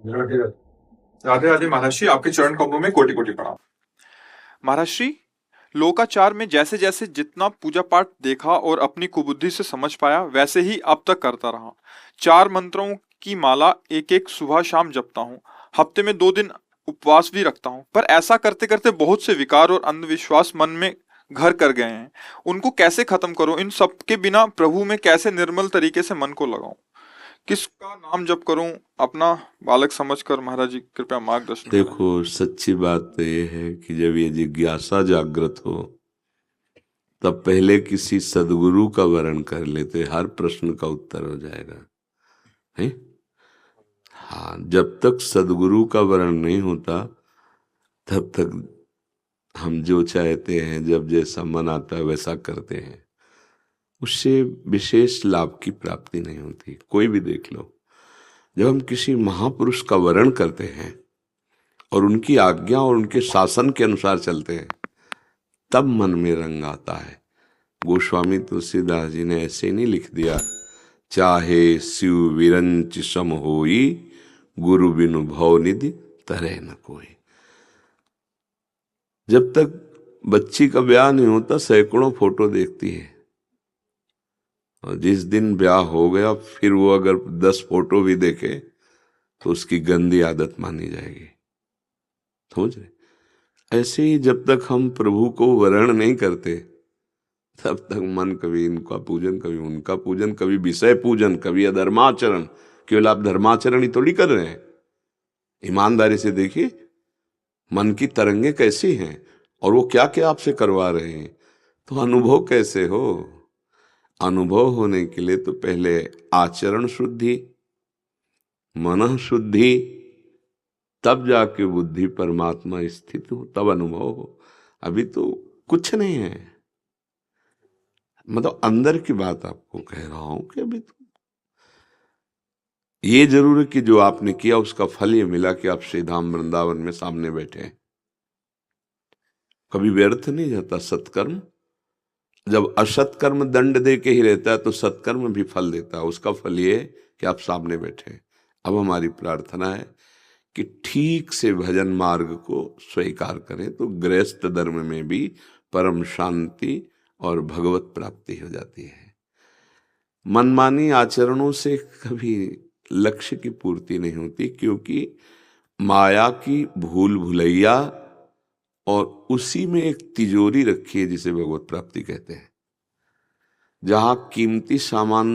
राधे राधे महाराष्ट्री, आपके चरण कमलों में कोटि कोटि प्रणाम। महाराष्ट्री, लोकाचार में जैसे जैसे जितना पूजा पाठ देखा और अपनी कुबुद्धि से समझ पाया वैसे ही अब तक करता रहा। 4 मंत्रों की माला एक एक सुबह शाम जपता हूँ। हफ्ते में 2 दिन उपवास भी रखता हूँ, पर ऐसा करते करते बहुत से विकार और अंधविश्वास मन में घर कर गए हैं। उनको कैसे खत्म करूं? इन सब के बिना प्रभु में कैसे निर्मल तरीके से मन को लगाऊं? किसका नाम जप करूं? अपना बालक समझकर महाराज जी कृपया मार्गदर्शन करें। देखो, सच्ची बात तो ये है कि जब ये जिज्ञासा जागृत हो तब पहले किसी सदगुरु का वरण कर लेते, हर प्रश्न का उत्तर हो जाएगा है। हाँ, जब तक सदगुरु का वरण नहीं होता तब तक हम जो चाहते हैं, जब जैसा मन आता है वैसा करते हैं, उससे विशेष लाभ की प्राप्ति नहीं होती। कोई भी देख लो, जब हम किसी महापुरुष का वरण करते हैं और उनकी आज्ञा और उनके शासन के अनुसार चलते हैं, तब मन में रंग आता है। गोस्वामी तुलसीदास जी ने ऐसे नहीं लिख दिया, चाहे शिव विरंच सम होई, गुरु बिनु भव निधि तरह न कोई। जब तक बच्ची का ब्याह नहीं होता सैकड़ों फोटो देखती है, और जिस दिन ब्याह हो गया फिर वो अगर 10 फोटो भी देखे तो उसकी गंदी आदत मानी जाएगी। समझ रहे? ऐसे ही जब तक हम प्रभु को वरण नहीं करते तब तक मन कभी इनका पूजन, कभी उनका पूजन, कभी विषय पूजन, कभी अधर्माचरण। केवल आप धर्माचरण ही थोड़ी कर रहे हैं, ईमानदारी से देखिए मन की तरंगे कैसी हैं और वो क्या क्या आपसे करवा रहे हैं, तो अनुभव कैसे हो। अनुभव होने के लिए तो पहले आचरण शुद्धि, मन शुद्धि, तब जाके बुद्धि परमात्मा स्थित हो, तब अनुभव हो। अभी तो कुछ नहीं है। मतलब अंदर की बात आपको कह रहा हूं कि अभी तो ये जरूर है कि जो आपने किया उसका फल ये मिला कि आप श्री धाम वृंदावन में सामने बैठे हैं। कभी व्यर्थ नहीं जाता सत्कर्म। जब असत्कर्म दंड दे के ही रहता है तो सत्कर्म भी फल देता है। उसका फल ये है कि आप सामने बैठे हैं। अब हमारी प्रार्थना है कि ठीक से भजन मार्ग को स्वीकार करें तो गृहस्थ धर्म में भी परम शांति और भगवत प्राप्ति हो जाती है। मनमानी आचरणों से कभी लक्ष्य की पूर्ति नहीं होती, क्योंकि माया की भूल भुलैया और उसी में एक तिजोरी रखी है जिसे भगवत प्राप्ति कहते हैं। जहां कीमती सामान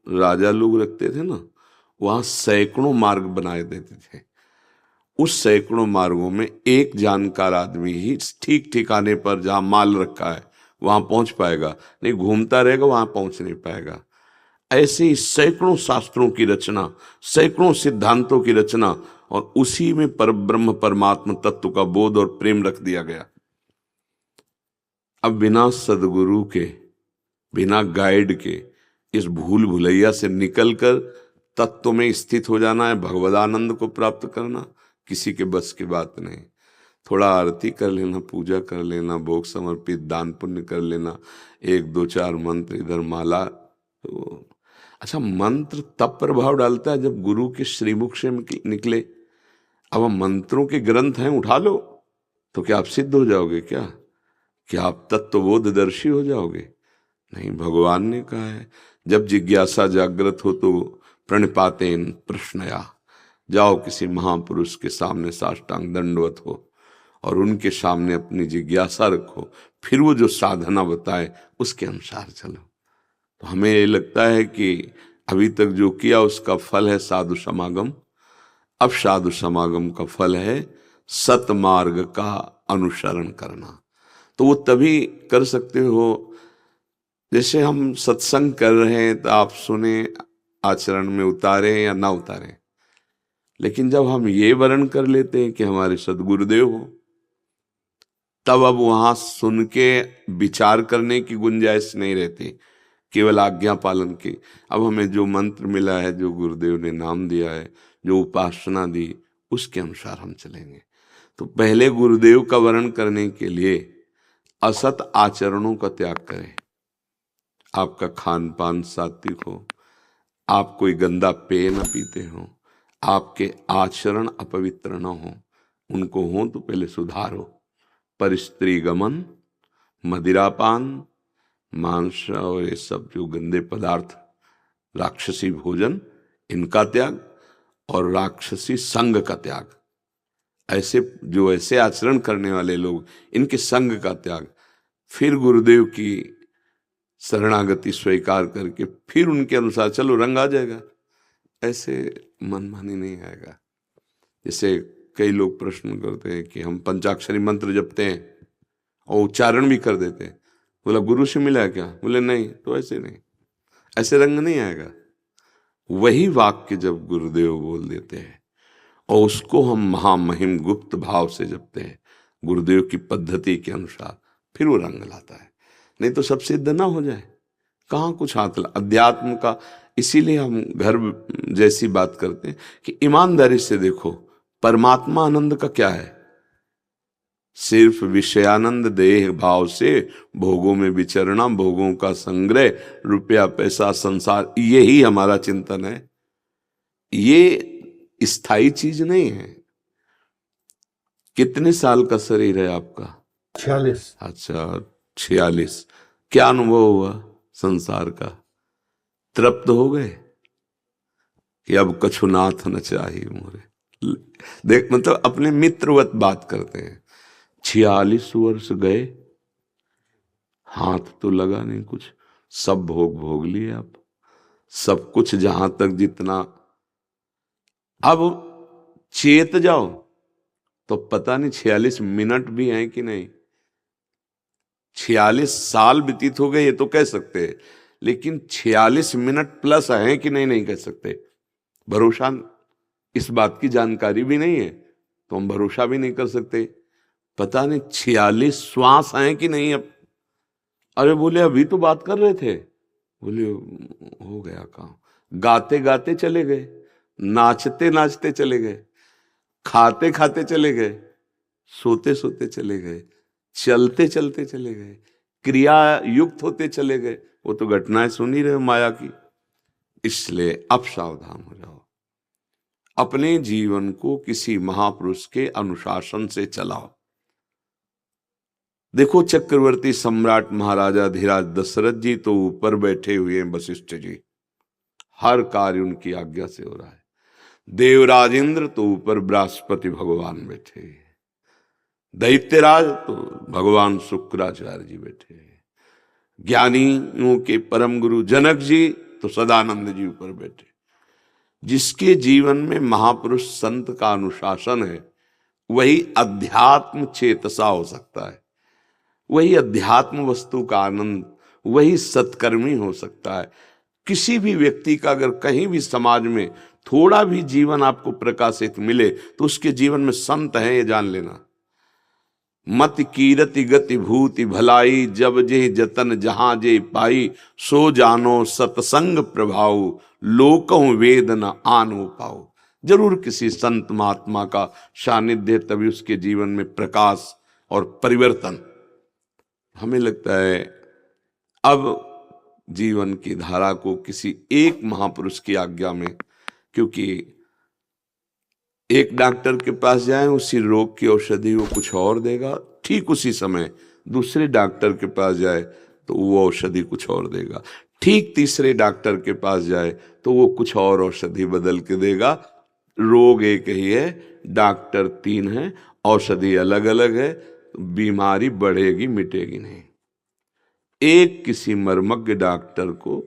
राजा लोग रखते थे ना, वहां सैकड़ों मार्ग बनाए देते थे। उस सैकड़ों मार्गों में एक जानकार आदमी ही ठीक ठिकाने पर जहां माल रखा है वहां पहुंच पाएगा, नहीं घूमता रहेगा वहां पहुंच नहीं पाएगा। ऐसे ही सैकड़ों शास्त्रों की रचना, सैकड़ों सिद्धांतों की रचना, और उसी में परब्रह्म परमात्मा तत्व का बोध और प्रेम रख दिया गया। अब बिना सदगुरु के, बिना गाइड के इस भूल भुलैया से निकलकर तत्व में स्थित हो जाना है, भगवदानंद को प्राप्त करना किसी के बस की बात नहीं। थोड़ा आरती कर लेना, पूजा कर लेना, भोग समर्पित दान पुण्य कर लेना, 1 2 4 मंत्र इधर माला, तो अच्छा मंत्र तब प्रभाव डालता है जब गुरु के श्रीमुख से निकले। अब हम मंत्रों के ग्रंथ हैं उठा लो तो क्या आप सिद्ध हो जाओगे? क्या आप तत्वबोधदर्शी हो जाओगे? नहीं, भगवान ने कहा है जब जिज्ञासा जागृत हो तो प्रणिपातेन प्रश्नया, जाओ किसी महापुरुष के सामने साष्टांग दंडवत हो और उनके सामने अपनी जिज्ञासा रखो, फिर वो जो साधना बताए उसके अनुसार चलो। तो हमें ये लगता है कि अभी तक जो किया उसका फल है साधु समागम। अब साधु समागम का फल है सतमार्ग का अनुसरण करना। तो वो तभी कर सकते हो जैसे हम सत्संग कर रहे हैं तो आप सुने, आचरण में उतारे या ना उतारे। लेकिन जब हम ये वर्ण कर लेते हैं कि हमारे सदगुरुदेव हो, तब अब वहां सुन के विचार करने की गुंजाइश नहीं रहती, केवल आज्ञा पालन की। अब हमें जो मंत्र मिला है, जो गुरुदेव ने नाम दिया है, जो उपासना दी, उसके अनुसार हम चलेंगे। तो पहले गुरुदेव का वर्ण करने के लिए असत आचरणों का त्याग करें। आपका खान पान सात्विक हो, आप कोई गंदा पेय न पीते हो, आपके आचरण अपवित्र न हो, उनको हो तो पहले सुधारो। पर स्त्री गमन, मदिरापान, मांस और ये सब जो गंदे पदार्थ, राक्षसी भोजन, इनका त्याग और राक्षसी संग का त्याग। ऐसे जो ऐसे आचरण करने वाले लोग, इनके संग का त्याग। फिर गुरुदेव की शरणागति स्वीकार करके फिर उनके अनुसार चलो, रंग आ जाएगा। ऐसे मनमानी नहीं आएगा। जैसे कई लोग प्रश्न करते हैं कि हम पंचाक्षरी मंत्र जपते हैं और उच्चारण भी कर देते हैं, बोला गुरु से मिला है क्या? बोले नहीं। तो ऐसे नहीं, ऐसे रंग नहीं आएगा। वही वाक्य जब गुरुदेव बोल देते हैं और उसको हम महामहिम गुप्त भाव से जपते हैं गुरुदेव की पद्धति के अनुसार, फिर वो रंग लाता है। नहीं तो सब सिद्ध ना हो जाए, कहाँ कुछ हाथ अध्यात्म का। इसीलिए हम घर जैसी बात करते हैं कि ईमानदारी से देखो, परमात्मा आनंद का क्या है? सिर्फ विषयानंद देह भाव से भोगों में विचरना, भोगों का संग्रह, रुपया पैसा संसार, यही हमारा चिंतन है। ये स्थायी चीज नहीं है। कितने साल का शरीर है आपका? 46। अच्छा, 46। क्या अनुभव हुआ संसार का? तृप्त हो गए कि अब कछुनाथ न चाहिए मोरे? देख, मतलब अपने मित्रवत बात करते हैं। 46 वर्ष गए, हाथ तो लगा नहीं कुछ, सब भोग भोग लिए आप, सब कुछ जहां तक जितना। अब चेत जाओ तो पता नहीं 46 मिनट भी हैं कि नहीं। 46 साल व्यतीत हो गए ये तो कह सकते हैं, लेकिन 46 मिनट प्लस हैं कि नहीं, नहीं कह सकते। भरोसा, इस बात की जानकारी भी नहीं है तो हम भरोसा भी नहीं कर सकते। पता नहीं 46 श्वास हैं कि नहीं अब। अरे बोले अभी तो बात कर रहे थे। बोले हो गया काम। गाते गाते चले गए, नाचते नाचते चले गए, खाते खाते चले गए, सोते सोते चले गए, चलते चलते चले गए, क्रिया युक्त होते चले गए। वो तो घटनाएं सुन ही रहे माया की। इसलिए अब सावधान हो जाओ, अपने जीवन को किसी महापुरुष के अनुशासन से चलाओ। देखो, चक्रवर्ती सम्राट महाराजा धीराज दशरथ जी तो ऊपर बैठे हुए हैं, वशिष्ठ जी, हर कार्य उनकी आज्ञा से हो रहा है। देवराजेंद्र तो ऊपर बृहस्पति भगवान बैठे हैं, दैत्यराज तो भगवान शुक्राचार्य जी बैठे हैं, ज्ञानियों के परम गुरु जनक जी तो सदानंद जी ऊपर बैठे। जिसके जीवन में महापुरुष संत का अनुशासन है, वही अध्यात्म चेतसा हो सकता है, वही अध्यात्म वस्तु का आनंद, वही सत्कर्मी हो सकता है। किसी भी व्यक्ति का अगर कहीं भी समाज में थोड़ा भी जीवन आपको प्रकाशित मिले तो उसके जीवन में संत है, ये जान लेना। मत कीरति गति भूति भलाई, जब जे जतन जहां जे पाई, सो जानो सतसंग प्रभाव, लोकहु वेद न आनो पाओ। जरूर किसी संत महात्मा का सानिध्य, तभी उसके जीवन में प्रकाश और परिवर्तन। हमें लगता है अब जीवन की धारा को किसी एक महापुरुष की आज्ञा में, क्योंकि एक डॉक्टर के पास जाएं, उसी रोग की औषधि वो कुछ और देगा, ठीक उसी समय दूसरे डॉक्टर के पास जाए तो वो औषधि कुछ और देगा, ठीक तीसरे डॉक्टर के पास जाए तो वो कुछ और औषधि बदल के देगा। रोग एक ही है, डॉक्टर 3 है, औषधि अलग अलग है, बीमारी बढ़ेगी मिटेगी नहीं। एक किसी मर्मज्ञ डॉक्टर को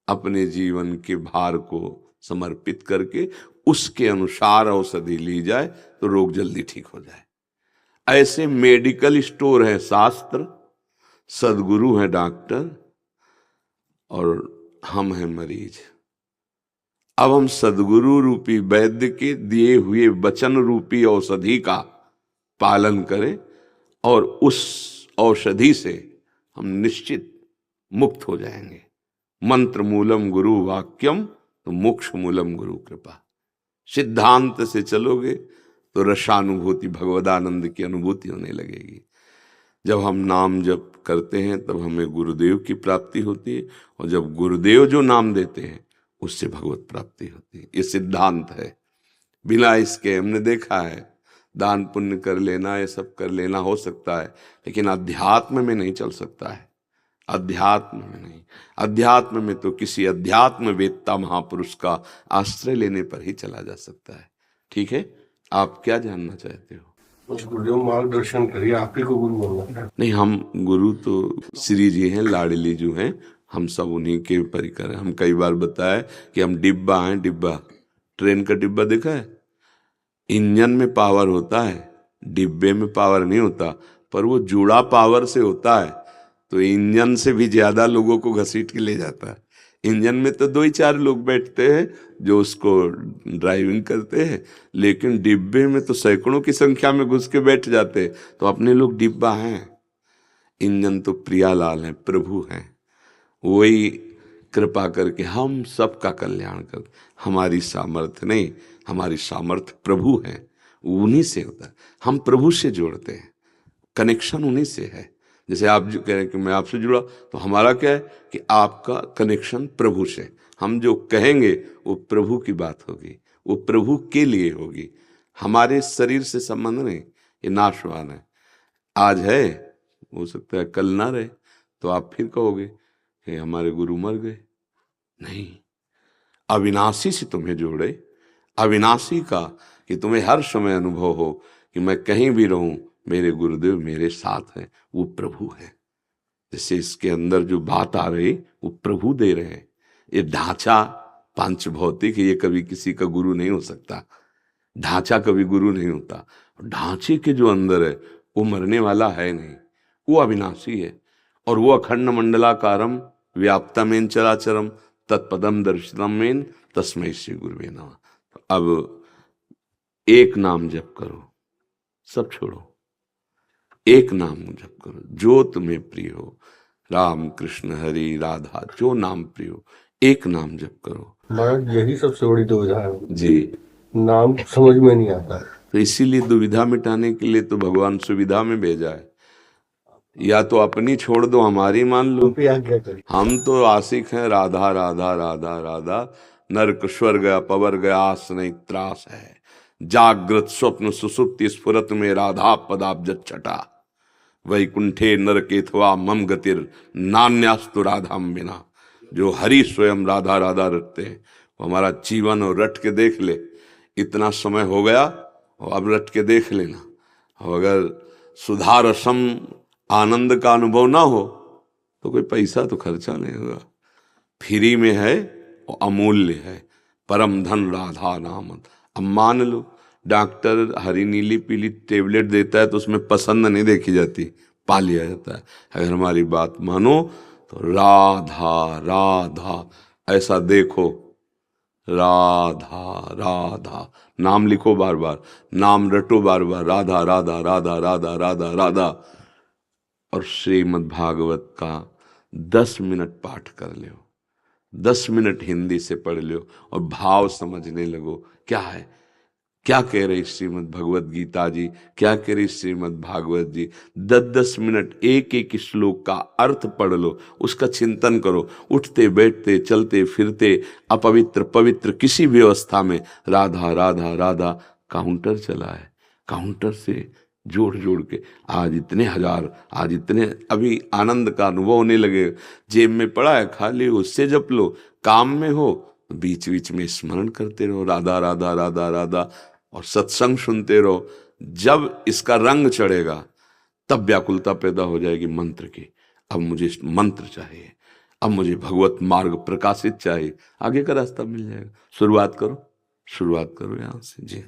अपने जीवन के भार को समर्पित करके उसके अनुसार औषधि ली जाए तो रोग जल्दी ठीक हो जाए। ऐसे मेडिकल स्टोर है शास्त्र, सदगुरु है डॉक्टर, और हम हैं मरीज। अब हम सदगुरु रूपी वैद्य के दिए हुए वचन रूपी औषधि का पालन करें और उस औषधि से हम निश्चित मुक्त हो जाएंगे। मंत्र मूलम गुरु वाक्यम तो मोक्ष मूलम गुरु कृपा। सिद्धांत से चलोगे तो रसानुभूति, भगवदानंद की अनुभूति होने लगेगी। जब हम नाम जप करते हैं तब हमें गुरुदेव की प्राप्ति होती है, और जब गुरुदेव जो नाम देते हैं उससे भगवत प्राप्ति होती है। ये सिद्धांत है। बिना इसके हमने देखा है, दान पुण्य कर लेना, ये सब कर लेना हो सकता है, लेकिन अध्यात्म में नहीं चल सकता है। अध्यात्म में नहीं, अध्यात्म में तो किसी अध्यात्म वेत्ता महापुरुष का आश्रय लेने पर ही चला जा सकता है। ठीक है, आप क्या जानना चाहते हो? गुरुदेव मार्गदर्शन करिए, आप ही को गुरु बोलना है। नहीं, हम गुरु तो श्री जी हैं, लाडली जो हैं, हम सब उन्हीं के परिकर हैं। हम कई बार बताया कि हम डिब्बा हैं, डिब्बा, ट्रेन का डिब्बा देखा है, इंजन में पावर होता है, डिब्बे में पावर नहीं होता, पर वो जुड़ा पावर से होता है, तो इंजन से भी ज्यादा लोगों को घसीट के ले जाता है। इंजन में तो 2 ही 4 लोग बैठते हैं जो उसको ड्राइविंग करते हैं, लेकिन डिब्बे में तो सैकड़ों की संख्या में घुस के बैठ जाते हैं। तो अपने लोग डिब्बा हैं, इंजन तो प्रियालाल हैं, प्रभु हैं, वही कृपा करके हम सबका कल्याण कर। हमारी सामर्थ्य नहीं, हमारी सामर्थ्य प्रभु है, उन्हीं से होता है। हम प्रभु से जोड़ते हैं, कनेक्शन उन्हीं से है। जैसे आप जो कह रहे हैं कि मैं आपसे जुड़ा, तो हमारा क्या है कि आपका कनेक्शन प्रभु से। हम जो कहेंगे वो प्रभु की बात होगी, वो प्रभु के लिए होगी, हमारे शरीर से संबंध नहीं। ये नाशवान है, आज है, हो सकता है कल ना रहे, तो आप फिर कहोगे कि हमारे गुरु मर गए। नहीं, अविनाशी से तुम्हें जोड़े, अविनाशी का कि तुम्हें हर समय अनुभव हो कि मैं कहीं भी रहूं, मेरे गुरुदेव मेरे साथ हैं, वो प्रभु है। जैसे इसके अंदर जो बात आ रही वो प्रभु दे रहे हैं। ये ढांचा पांच भौतिक, ये कभी किसी का गुरु नहीं हो सकता, ढांचा कभी गुरु नहीं होता। ढांचे के जो अंदर है वो मरने वाला है नहीं, वो अविनाशी है, और वो अखंड मंडलाकारम व्याप्तमेन चराचरम तत्पदम दर्शितमेन तस्मै श्री गुरुवे नमः। अब एक नाम जप करो, सब छोड़ो, एक नाम जप करो जो तुम्हें प्रिय हो, राम कृष्ण हरि राधा, जो नाम प्रिय हो, एक नाम जप करो। महाराज यही सबसे बड़ी दुविधा है जी, नाम समझ में नहीं आता है। तो इसीलिए दुविधा मिटाने के लिए तो भगवान सुविधा में भेजा है। या तो अपनी छोड़ दो, हमारी मान लो। क्या करें, हम तो आशिक हैं राधा राधा राधा राधा, नरक स्वर्ग अपवर गया आस नहीं त्रास है, जागृत स्वप्न सुसुप्ति स्फुरत में राधा पदाब्ज छटा, वैकुंठे नरकेथवा मम गतिर नान्यास्तु राधाम बिना। जो हरि स्वयं राधा राधा रटते हैं वो हमारा जीवन और रट के देख ले। इतना समय हो गया और अब रट के देख लेना। और अगर सुधा रसम आनंद का अनुभव ना हो तो कोई पैसा तो खर्चा नहीं होगा, फ्री में है और अमूल्य है, परम धन राधा नाम। अब मान लो डॉक्टर हरी नीली पीली टेबलेट देता है तो उसमें पसंद नहीं देखी जाती, पा लिया जाता है। अगर हमारी बात मानो तो राधा राधा ऐसा देखो, राधा राधा नाम लिखो बार बार, नाम रटो बार बार, राधा राधा राधा राधा राधा राधा, और श्रीमद् भागवत का 10 मिनट पाठ कर लो, 10 मिनट हिंदी से पढ़ लो और भाव समझने लगो। क्या है, क्या कह रही श्रीमद् भगवत गीता जी, क्या कह रही श्रीमद् भागवत जी। 10-10 मिनट एक एक श्लोक का अर्थ पढ़ लो, उसका चिंतन करो। उठते बैठते चलते फिरते अपवित्र पवित्र किसी भी अवस्था में राधा राधा राधा काउंटर चला है, काउंटर से जोड़ जोड़ के आज इतने हजार, आज इतने, अभी आनंद का अनुभव होने लगे। जेब में पड़ा है खाली, उससे जप लो। काम में हो बीच बीच में स्मरण करते रहो राधा राधा राधा राधा, और सत्संग सुनते रहो। जब इसका रंग चढ़ेगा तब व्याकुलता पैदा हो जाएगी मंत्र की। अब मुझे मंत्र चाहिए, अब मुझे भगवत मार्ग प्रकाशित चाहिए, आगे का रास्ता मिल जाएगा। शुरुआत करो, शुरुआत करो यहाँ से जी।